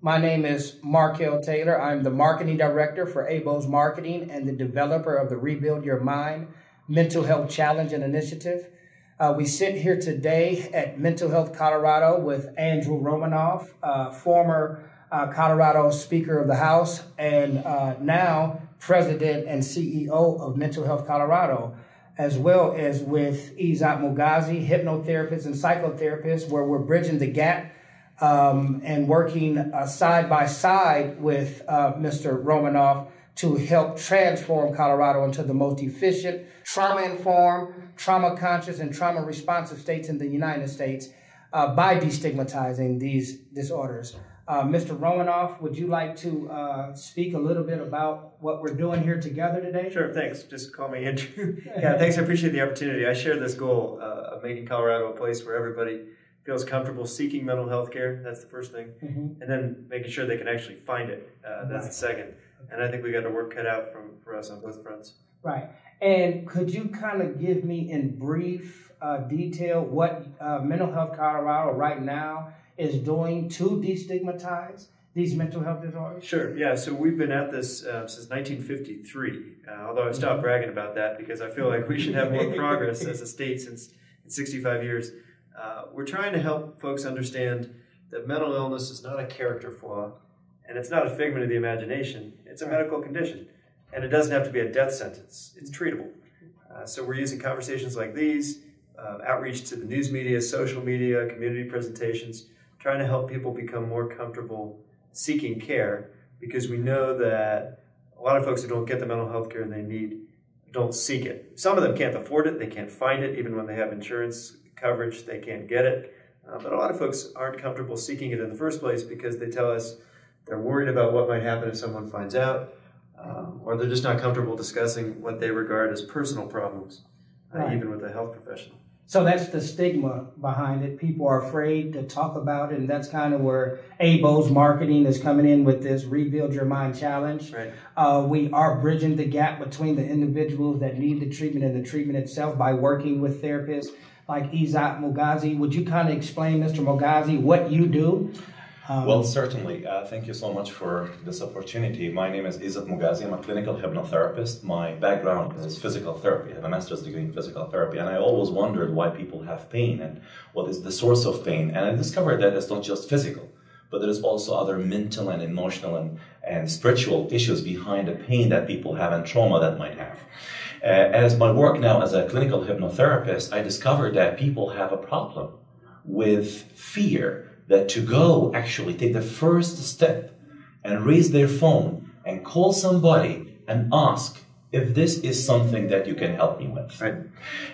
My name is Markel Taylor. I'm the marketing director for ABO's Marketing and the developer of the Rebuild Your Mind Mental Health Challenge and Initiative. We sit here today at Mental Health Colorado with Andrew Romanoff, former Colorado Speaker of the House and now President and CEO of Mental Health Colorado, as well as with Izzat Mugazi, hypnotherapist and psychotherapist, where we're bridging the gap and working side by side with Mr. Romanoff to help transform Colorado into the most efficient, trauma-informed, trauma-conscious, and trauma-responsive states in the United States by destigmatizing these disorders. Mr. Romanoff, would you like to speak a little bit about what we're doing here together today? Sure, thanks. Just call me Andrew. Yeah, thanks. I appreciate the opportunity. I share this goal of making Colorado a place where everybody feels comfortable seeking mental health care. That's the first thing. And then making sure they can actually find it. That's the second. And I think we got a work cut out for us on both fronts. Right. And could you kind of give me in brief detail what Mental Health Colorado right now is doing to destigmatize these mental health disorders? Sure, yeah. So we've been at this since 1953, although I've stopped bragging about that because I feel like we should have more progress as a state since in 65 years. We're trying to help folks understand that mental illness is not a character flaw, and it's not a figment of the imagination. It's a medical condition, and it doesn't have to be a death sentence. It's treatable. So we're using conversations like these, outreach to the news media, social media, community presentations, trying to help people become more comfortable seeking care, because we know that a lot of folks who don't get the mental health care they need don't seek it. Some of them can't afford it, they can't find it, even when they have insurance coverage, they can't get it. But a lot of folks aren't comfortable seeking it in the first place because they tell us they're worried about what might happen if someone finds out, or they're just not comfortable discussing what they regard as personal problems, even with a health professional. So that's the stigma behind it. People are afraid to talk about it, and that's kind of where ABO's Marketing is coming in with this Rebuild Your Mind Challenge. Right. We are bridging the gap between the individuals that need the treatment and the treatment itself by working with therapists like Izzat Mugazi. Would you kind of explain, Mr. Mugazi, what you do? Well, certainly. Thank you so much for this opportunity. My name is Izzat Mugazi. I'm a clinical hypnotherapist. My background is physical therapy. I have a master's degree in physical therapy, and I always wondered why people have pain and what is the source of pain. And I discovered that it's not just physical, but there is also other mental and emotional and spiritual issues behind the pain that people have and trauma that might have. As my work now as a clinical hypnotherapist, I discovered that people have a problem with fear, that to go actually take the first step and raise their phone and call somebody and ask if this is something that you can help me with. Right.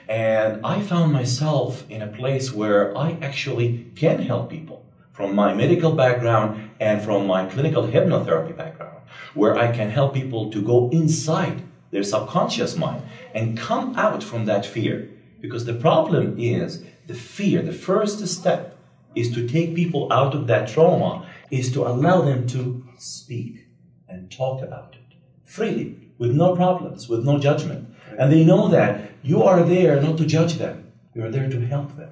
And I found myself in a place where I actually can help people from my medical background and from my clinical hypnotherapy background, where I can help people to go inside their subconscious mind and come out from that fear. Because the problem is the fear. The first step is to take people out of that trauma, is to allow them to speak and talk about it freely, with no problems, with no judgment. And they know that you are there not to judge them, you're there to help them,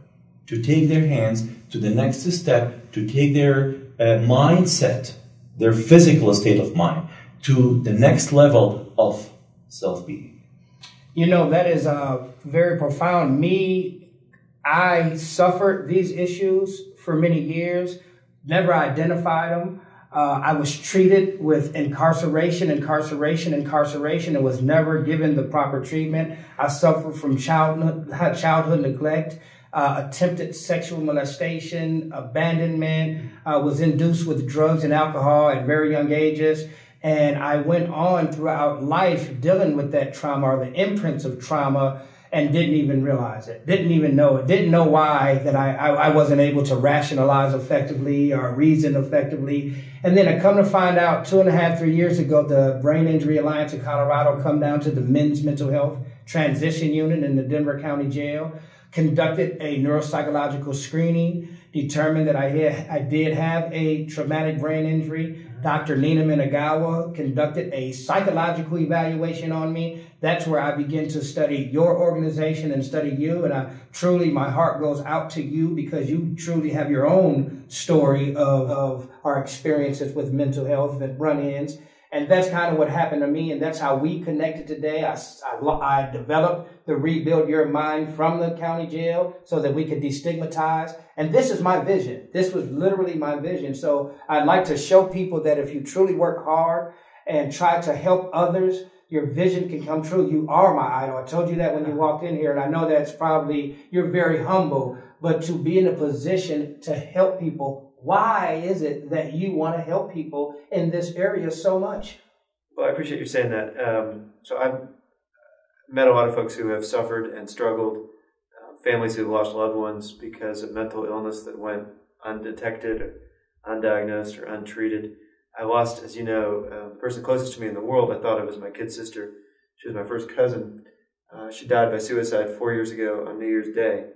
to take their hands to the next step, to take their mindset, their physical state of mind, to the next level of self-being. You know, that is very profound. I suffered these issues for many years, never identified them. I was treated with incarceration, and was never given the proper treatment. I suffered from childhood neglect, attempted sexual molestation, abandonment, was induced with drugs and alcohol at very young ages. And I went on throughout life dealing with that trauma or the imprints of trauma and didn't even realize it, didn't even know it, didn't know why that I wasn't able to rationalize effectively or reason effectively. And then I come to find out 2.5, 3 years ago, the Brain Injury Alliance of Colorado come down to the men's mental health transition unit in the Denver County Jail, conducted a neuropsychological screening, determined that I did have a traumatic brain injury. Dr. Nina Minagawa conducted a psychological evaluation on me. that's where I begin to study your organization and study you. And my heart goes out to you because you truly have your own story of our experiences with mental health and run-ins. And that's kind of what happened to me. And that's how we connected today. I developed the Rebuild Your Mind from the county jail so that we could destigmatize. And this is my vision. This was literally my vision. So I'd like to show people that if you truly work hard and try to help others, your vision can come true. You are my idol. I told you that when you walked in here. And I know that's probably, you're very humble, but to be in a position to help people, why is it that you want to help people in this area so much? Well, I appreciate you saying that. So I've met a lot of folks who have suffered and struggled, families who lost loved ones because of mental illness that went undetected, or undiagnosed, or untreated. I lost, as you know, the person closest to me in the world. I thought it was my kid sister. She was my first cousin. She died by suicide 4 years ago on New Year's Day.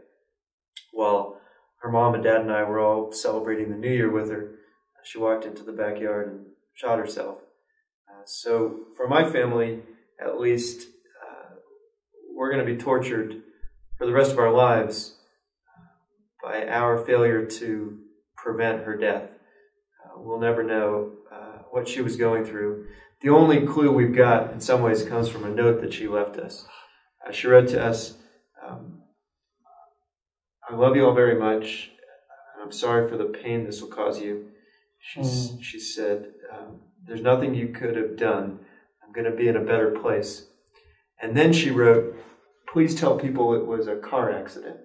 While her mom and dad and I were all celebrating the New Year with her, she walked into the backyard and shot herself. So for my family, at least, we're going to be tortured for the rest of our lives by our failure to prevent her death. We'll never know what she was going through. The only clue we've got, in some ways, comes from a note that she left us. She wrote to us, I love you all very much. I'm sorry for the pain this will cause you. She said, there's nothing you could have done. I'm going to be in a better place. And then she wrote, please tell people it was a car accident.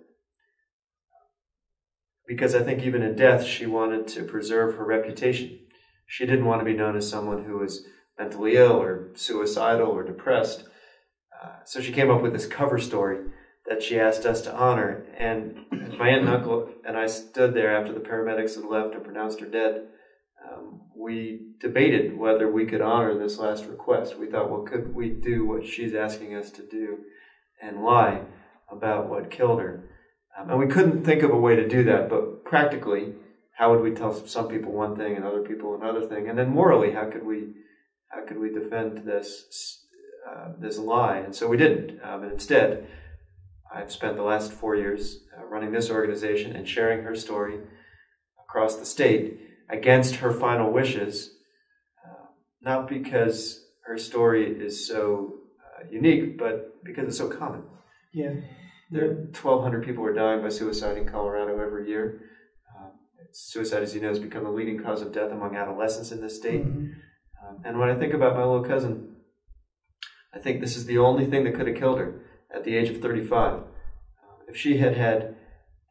Because I think even in death, she wanted to preserve her reputation. She didn't want to be known as someone who was mentally ill or suicidal or depressed. So she came up with this cover story that she asked us to honor. And my aunt and uncle and I stood there after the paramedics had left and pronounced her dead. We debated whether we could honor this last request. We thought, well, could we do what she's asking us to do and lie about what killed her? And we couldn't think of a way to do that, but practically, how would we tell some people one thing and other people another thing? And then morally, how could we defend this lie? And so we didn't. And instead, I've spent the last 4 years running this organization and sharing her story across the state against her final wishes, not because her story is so unique, but because it's so common. Yeah. 1,200 people are dying by suicide in Colorado every year. Suicide, as you know, has become the leading cause of death among adolescents in this state. Mm-hmm. And when I think about my little cousin, I think this is the only thing that could have killed her at the age of 35. If she had had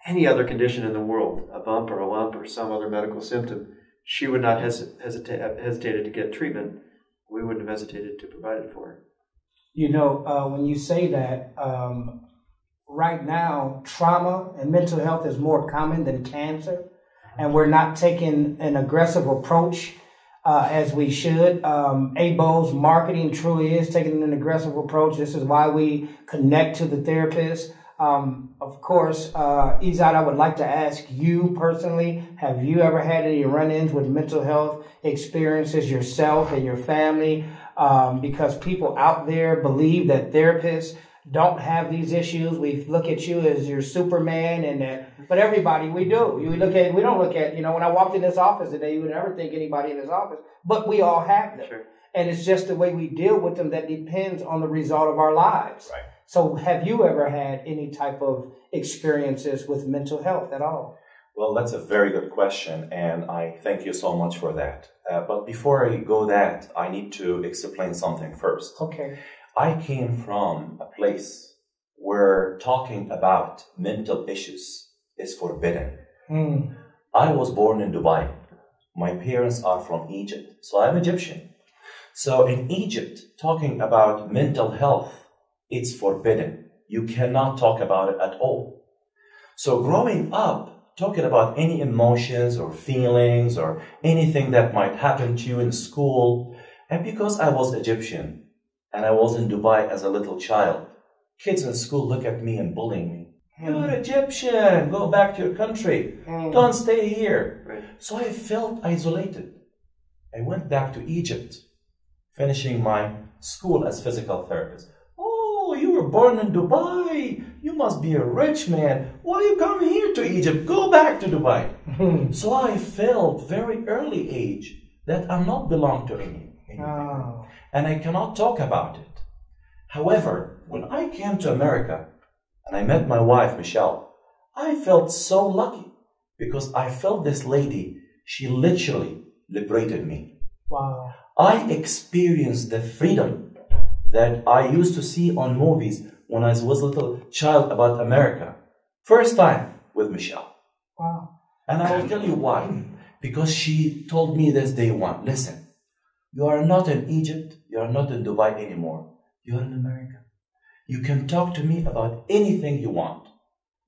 any other condition in the world, a bump or a lump or some other medical symptom, she would not have hesitated to get treatment. We wouldn't have hesitated to provide it for her. You know, when you say that, right now, trauma and mental health is more common than cancer, and we're not taking an aggressive approach as we should. ABO's marketing truly is taking an aggressive approach. This is why we connect to the therapist. Of course, Izad, I would like to ask you personally, have you ever had any run-ins with mental health experiences yourself and your family? Because people out there believe that therapists don't have these issues. We look at you as your Superman, but everybody, we do. We don't look at, when I walked in this office today, you would never think anybody in this office, but we all have them. Sure. And it's just the way we deal with them that depends on the result of our lives. Right. So have you ever had any type of experiences with mental health at all? Well, that's a very good question, and I thank you so much for that. But before I go that, I need to explain something first. Okay. I came from a place where talking about mental issues is forbidden. I was born in Dubai. My parents are from Egypt, so I'm Egyptian. So in Egypt, talking about mental health, it's forbidden. You cannot talk about it at all. So growing up, talking about any emotions or feelings or anything that might happen to you in school, and because I was Egyptian and I was in Dubai as a little child, kids in school look at me and bullying me. You're Egyptian, go back to your country. Don't stay here. Right. So I felt isolated. I went back to Egypt, finishing my school as physical therapist. born in Dubai. You must be a rich man. Why you come here to Egypt? Go back to Dubai. So I felt very early age that I'm not belong to anything. Oh. And I cannot talk about it. However, when I came to America and I met my wife, Michelle, I felt so lucky because I felt this lady, she literally liberated me. Wow. I experienced the freedom that I used to see on movies when I was a little child about America. First time with Michelle. Wow. And I will tell you why. Because she told me this day one, listen, you are not in Egypt, you are not in Dubai anymore. You are in America. You can talk to me about anything you want.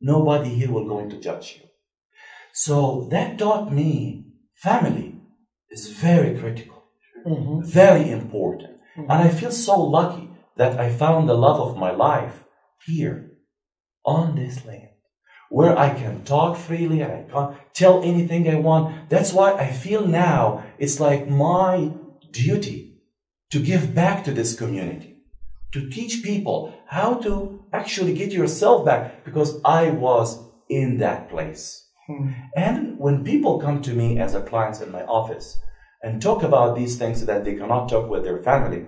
Nobody here will going to judge you. So that taught me family is very critical, very important. And I feel so lucky that I found the love of my life here on this land, where I can talk freely and I can tell anything I want. That's why I feel now it's like my duty to give back to this community, to teach people how to actually get yourself back, because I was in that place. And when people come to me as a clients in my office and talk about these things that they cannot talk with their family,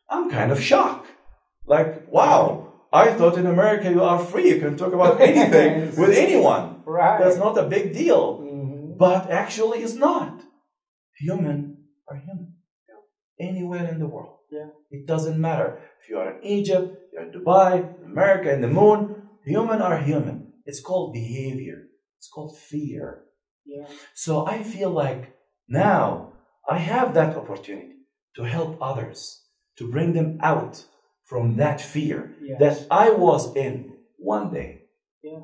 I'm kind of shocked. Like, wow, I thought in America you are free. You can talk about anything with anyone. Right. That's not a big deal. But actually it's not. Human are human. Anywhere in the world. Yeah. It doesn't matter. If you are in Egypt, you're in Dubai, America, in the moon, human are human. It's called behavior. It's called fear. Yeah. So I feel like now I have that opportunity to help others, to bring them out from that fear that I was in one day. Yeah.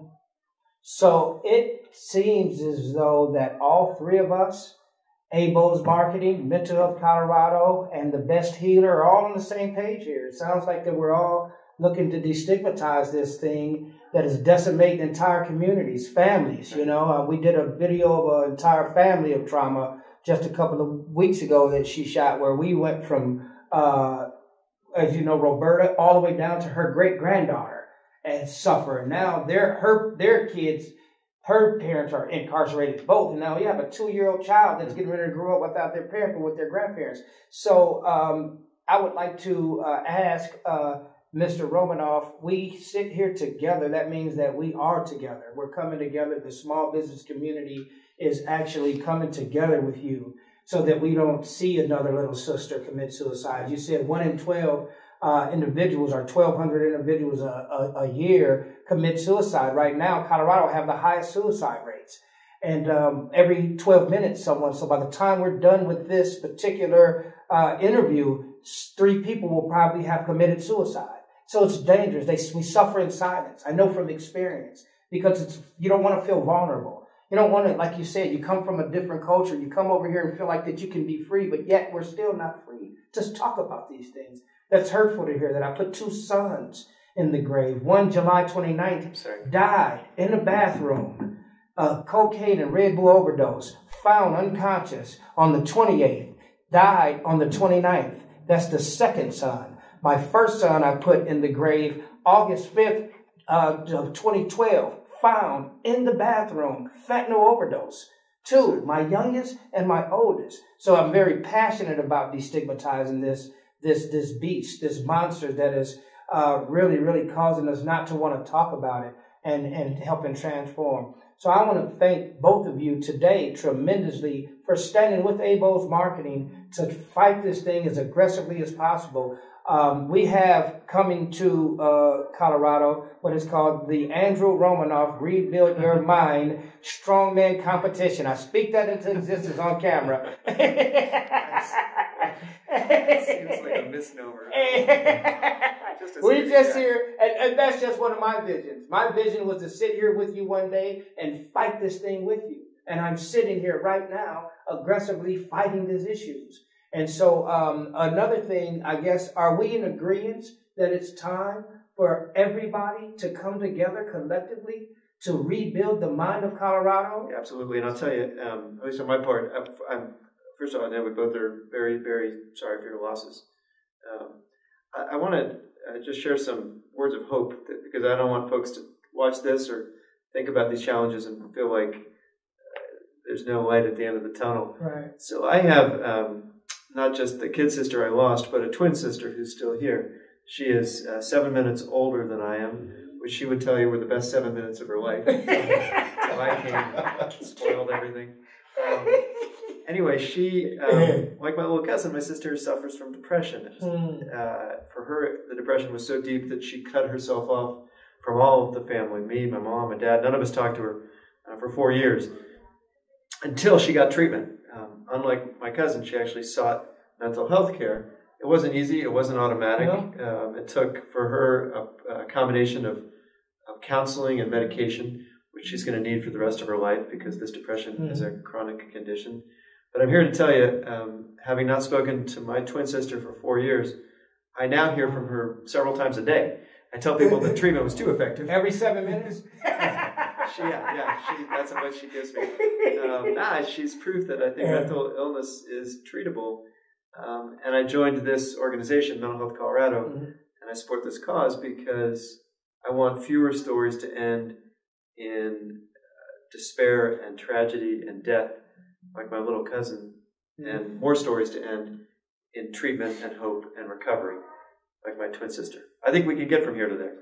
So it seems as though that all three of us, ABO's Marketing, Mental Health Colorado, and the Best Healer are all on the same page here. It sounds like that we're all looking to destigmatize this thing that is decimating entire communities, families. You know, we did a video of an entire family of trauma just a couple of weeks ago that she shot, where we went from, as you know, Roberta, all the way down to her great-granddaughter and suffer. Now their kids, her parents are incarcerated both. And now you have a 2-year-old child that's getting ready to grow up without their parent, but with their grandparents. So I would like to ask Mr. Romanoff, we sit here together. That means that we are together. We're coming together. The small business community is actually coming together with you so that we don't see another little sister commit suicide. You said 1 in 12 individuals, or 1,200 individuals a year commit suicide. Right now, Colorado have the highest suicide rates. And every 12 minutes, someone. So by the time we're done with this particular interview, 3 people will probably have committed suicide. So it's dangerous. We suffer in silence. I know from experience, because you don't want to feel vulnerable. You don't want to, like you said, you come from a different culture. You come over here and feel like that you can be free, but yet we're still not free. Just talk about these things. That's hurtful to hear that. I put 2 sons in the grave. One, July 29th, died in the bathroom. Cocaine and Red Bull overdose. Found unconscious on the 28th. Died on the 29th. That's the second son. My first son I put in the grave August 5th of 2012. Found in the bathroom. Fentanyl overdose. 2, my youngest and my oldest. So I'm very passionate about destigmatizing this beast, this monster that is really, really causing us not to want to talk about it and helping transform. So I want to thank both of you today tremendously for standing with ABO's Marketing to fight this thing as aggressively as possible. We have coming to Colorado what is called the Andrew Romanoff Rebuild Your Mind Strongman Competition. I speak that into existence on camera. Seems like a misnomer. We just here, and that's just one of my visions. My vision was to sit here with you one day and fight this thing with you. And I'm sitting here right now aggressively fighting these issues. And so another thing, I guess, are we in agreement that it's time for everybody to come together collectively to rebuild the mind of Colorado? Yeah, absolutely. And I'll tell you, at least on my part, first of all, I know we both are very, very sorry for your losses. I want to just share some words of hope, because I don't want folks to watch this or think about these challenges and feel like there's no light at the end of the tunnel. Right. So I have not just the kid sister I lost, but a twin sister who's still here. She is 7 minutes older than I am, which she would tell you were the best 7 minutes of her life. Until I came, spoiled everything. Anyway, she, like my little cousin, my sister suffers from depression. For her, the depression was so deep that she cut herself off from all of the family, me, my mom, my dad. None of us talked to her for 4 years until she got treatment. Unlike my cousin, she actually sought mental health care. It wasn't easy. It wasn't automatic. No. It took for her a combination of counseling and medication, which she's going to need for the rest of her life because this depression is a chronic condition. But I'm here to tell you, having not spoken to my twin sister for 4 years, I now hear from her several times a day. I tell people the treatment was too effective. Every 7 minutes? That's how much she gives me. She's proof that I think mental illness is treatable. And I joined this organization, Mental Health Colorado, and I support this cause because I want fewer stories to end in despair and tragedy and death, like my little cousin, and more stories to end in treatment and hope and recovery, like my twin sister. I think we can get from here to there.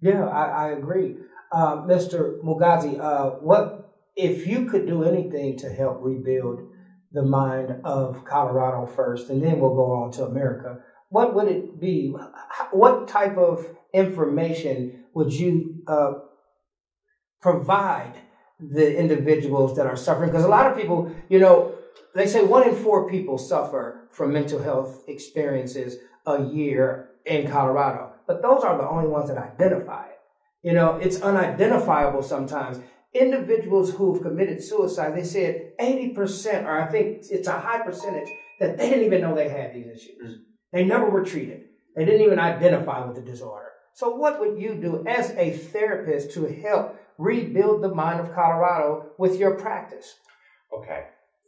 Yeah, I agree. Mr. Mugazi, what if you could do anything to help rebuild the mind of Colorado first, and then we'll go on to America, what would it be? What type of information would you provide the individuals that are suffering? Because a lot of people, they say 1 in 4 people suffer from mental health experiences a year in Colorado, but those are the only ones that identify it. It's unidentifiable sometimes. Individuals who've committed suicide, they said 80%, or I think it's a high percentage, that they didn't even know they had these issues. They never were treated. They didn't even identify with the disorder. So what would you do as a therapist to help rebuild the mind of Colorado with your practice? Okay.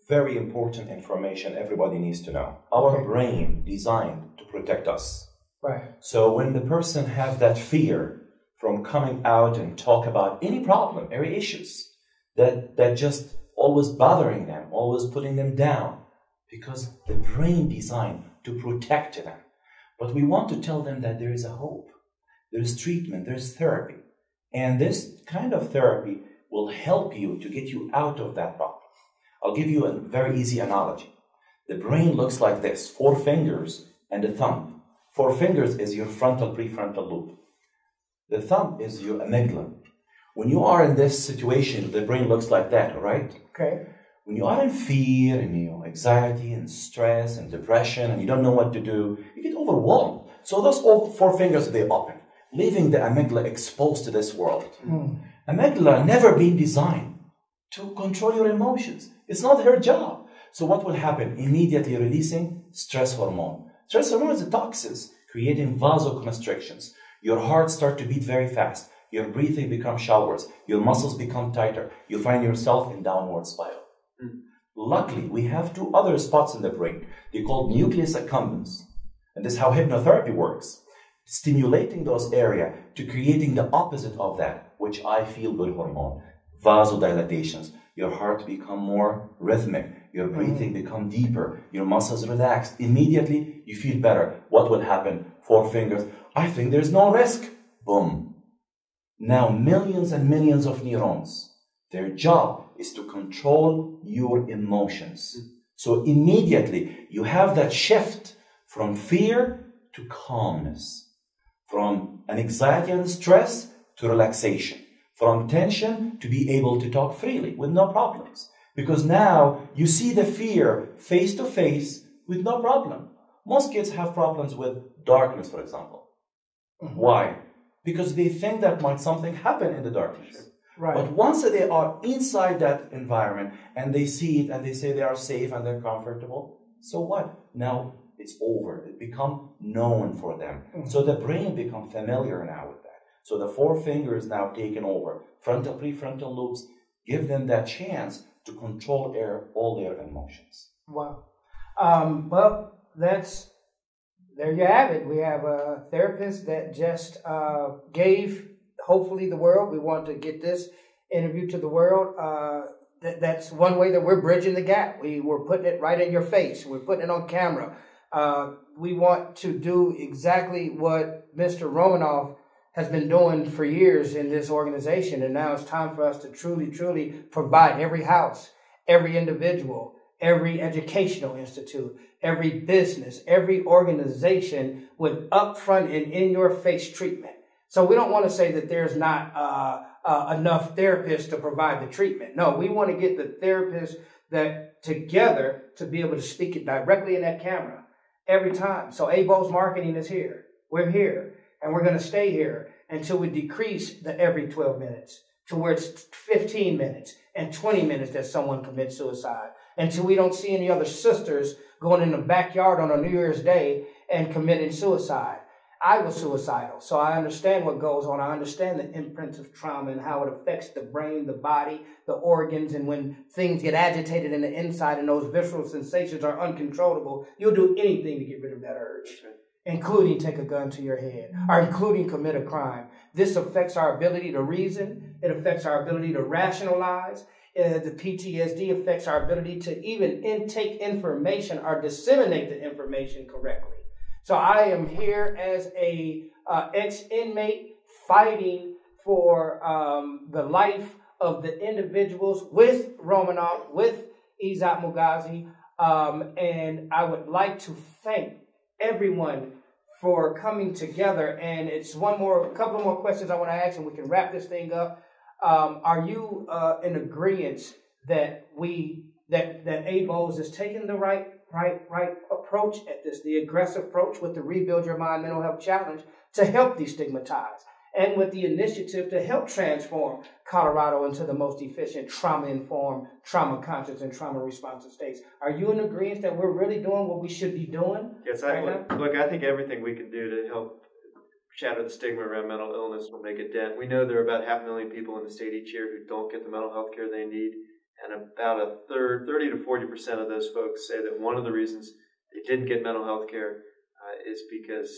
Very important information everybody needs to know. Our brain designed to protect us. Right. So when the person has that fear from coming out and talk about any problem, any issues, that just always bothering them, always putting them down, because the brain designed to protect them. But we want to tell them that there is a hope, there is treatment, there is therapy. And this kind of therapy will help you to get you out of that problem. I'll give you a very easy analogy. The brain looks like this: 4 fingers and a thumb. 4 fingers is your frontal prefrontal lobe. The thumb is your amygdala. When you are in this situation, the brain looks like that, right? Okay. When you are in fear and anxiety and stress and depression and you don't know what to do, you get overwhelmed. So those 4 fingers, they open, leaving the amygdala exposed to this world. Amygdala never been designed to control your emotions. It's not her job. So what will happen? Immediately releasing stress hormone. Stress hormone is a toxin creating vasoconstrictions. Your heart starts to beat very fast. Your breathing becomes showers. Your muscles become tighter. You find yourself in downward spiral. Luckily, we have 2 other spots in the brain. They're called nucleus accumbens. And this is how hypnotherapy works. Stimulating those areas to creating the opposite of that, which I feel good hormone. Vasodilatations. Your heart become more rhythmic. Your breathing become deeper. Your muscles relax. Immediately, you feel better. What will happen? 4 fingers. I think there's no risk. Boom. Now, millions and millions of neurons, their job is to control your emotions. So immediately, you have that shift from fear to calmness, from anxiety and stress to relaxation, from tension to be able to talk freely with no problems. Because now you see the fear face to face with no problem. Most kids have problems with darkness, for example. Why? Because they think that might something happen in the darkness. Right. But once they are inside that environment and they see it and they say they are safe and they're comfortable, so what? Now it's over. It becomes known for them. So the brain becomes familiar now with that. So the 4 fingers now taken over. Frontal, prefrontal lobes give them that chance to control all their emotions. Wow. Well, that's there you have it. We have a therapist that just gave, hopefully, the world. We want to get this interview to the world. That's one way that we're bridging the gap. We're putting it right in your face. We're putting it on camera. We want to do exactly what Mr. Romanoff has been doing for years in this organization. And now it's time for us to truly, truly provide every house, every individual, every educational institute, every business, every organization with upfront and in-your-face treatment. So we don't want to say that there's not enough therapists to provide the treatment. No, we want to get the therapists that together to be able to speak it directly in that camera every time. So ABO's marketing is here. We're here. And we're going to stay here until we decrease the every 12 minutes to where it's 15 minutes and 20 minutes that someone commits suicide. Until we don't see any other sisters going in the backyard on a New Year's Day and committing suicide. I was suicidal, so I understand what goes on. I understand the imprints of trauma and how it affects the brain, the body, the organs, and when things get agitated in the inside and those visceral sensations are uncontrollable, you'll do anything to get rid of that urge, including take a gun to your head, or including commit a crime. This affects our ability to reason. It affects our ability to rationalize. The PTSD affects our ability to even intake information or disseminate the information correctly. So I am here as a ex-inmate fighting for the life of the individuals with Romanoff, with Izat Mugazi, and I would like to thank everyone for coming together. And it's a couple more questions I want to ask, and we can wrap this thing up. Are you in agreement that ABOS is taking the right approach at this, the aggressive approach with the Rebuild Your Mind Mental Health Challenge to help destigmatize, and with the initiative to help transform Colorado into the most efficient, trauma-informed, trauma-conscious, and trauma-responsive states? Are you in agreement that we're really doing what we should be doing? Yes, look, I think everything we can do to help shatter the stigma around mental illness will make a dent. We know there are about 500,000 people in the state each year who don't get the mental health care they need. And about a third, 30 to 40% of those folks say that one of the reasons they didn't get mental health care is because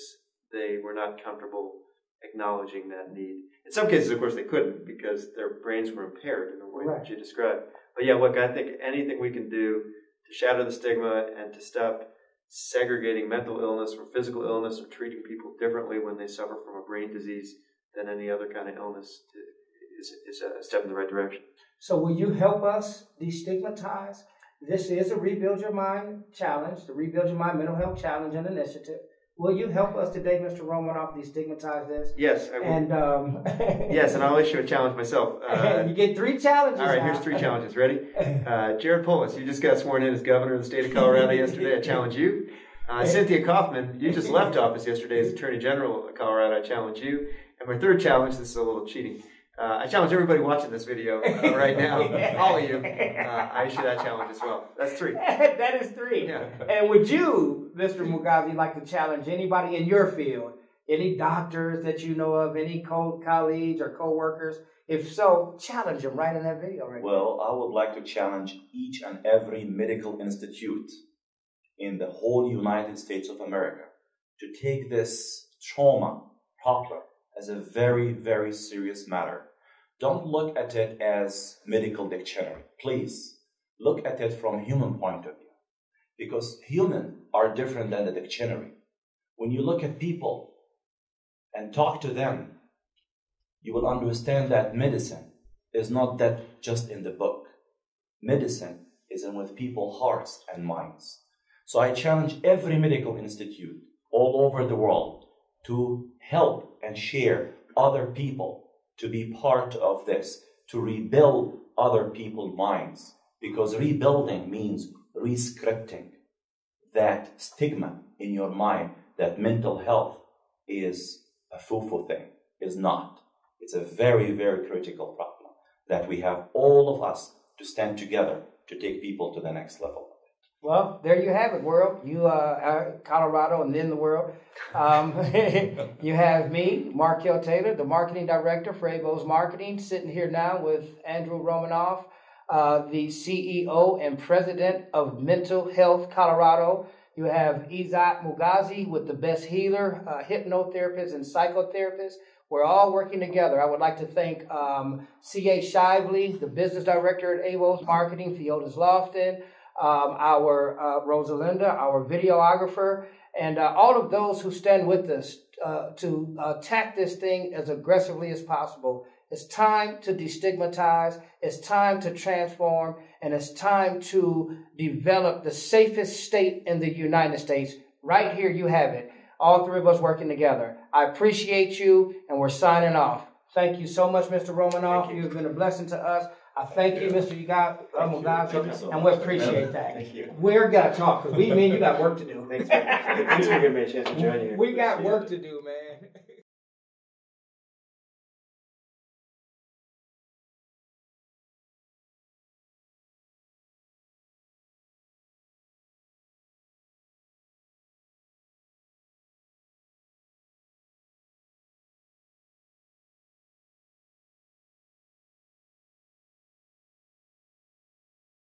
they were not comfortable acknowledging that need. In some cases, of course, they couldn't because their brains were impaired in the way that you described. But yeah, look, I think anything we can do to shatter the stigma and to stop segregating mental illness or physical illness or treating people differently when they suffer from a brain disease than any other kind of illness is a step in the right direction. So will you help us destigmatize? This is a Rebuild Your Mind challenge, the Rebuild Your Mind Mental Health Challenge and Initiative. Will you help us today, Mr. Romanoff, destigmatize this? Yes, I will. And, yes, and I'll issue a challenge myself. You get 3 challenges. All right, here's 3 challenges. Ready? Jared Polis, you just got sworn in as governor of the state of Colorado yesterday. I challenge you. Cynthia Kaufman, you just left office yesterday as Attorney General of Colorado. I challenge you. And my 3rd challenge, this is a little cheating. I challenge everybody watching this video right now, all of you. I issue that challenge as well. That's 3. That is 3. Yeah. And would you, Mr. Mugazi, like to challenge anybody in your field, any doctors that you know of, any colleagues or co-workers? If so, challenge them right in that video right now. Well, I would like to challenge each and every medical institute in the whole United States of America to take this trauma problem as a very, very serious matter. Don't look at it as medical dictionary. Please look at it from a human point of view, because humans are different than the dictionary. When you look at people and talk to them, you will understand that medicine is not that just in the book. Medicine is in with people's hearts and minds. So I challenge every medical institute all over the world to help and share other people to be part of this, to rebuild other people's minds. Because rebuilding means re-scripting that stigma in your mind that mental health is a foo-foo thing. Is not. It's a very, very critical problem that we have all of us to stand together to take people to the next level. Well, there you have it, world. You are Colorado and then the world. You have me, Markel Taylor, the marketing director for ABOS Marketing, sitting here now with Andrew Romanoff, the CEO and president of Mental Health Colorado. You have Izat Mugazi with the Best Healer, hypnotherapist and psychotherapist. We're all working together. I would like to thank C.A. Shively, the business director at AWOS Marketing, Theodo's Lofton, our Rosalinda, our videographer, and all of those who stand with us to attack this thing as aggressively as possible. It's time to destigmatize, it's time to transform, and it's time to develop the safest state in the United States. Right here, you have it. All three of us working together. I appreciate you, and we're signing off. Thank you so much, Mr. Romanoff. You've been a blessing to us. I thank you, Mr. Mugazi, and we appreciate that. Thank you. We're going to talk, because me and you got work to do. Thanks for giving me a chance to join you. We got work to do, man.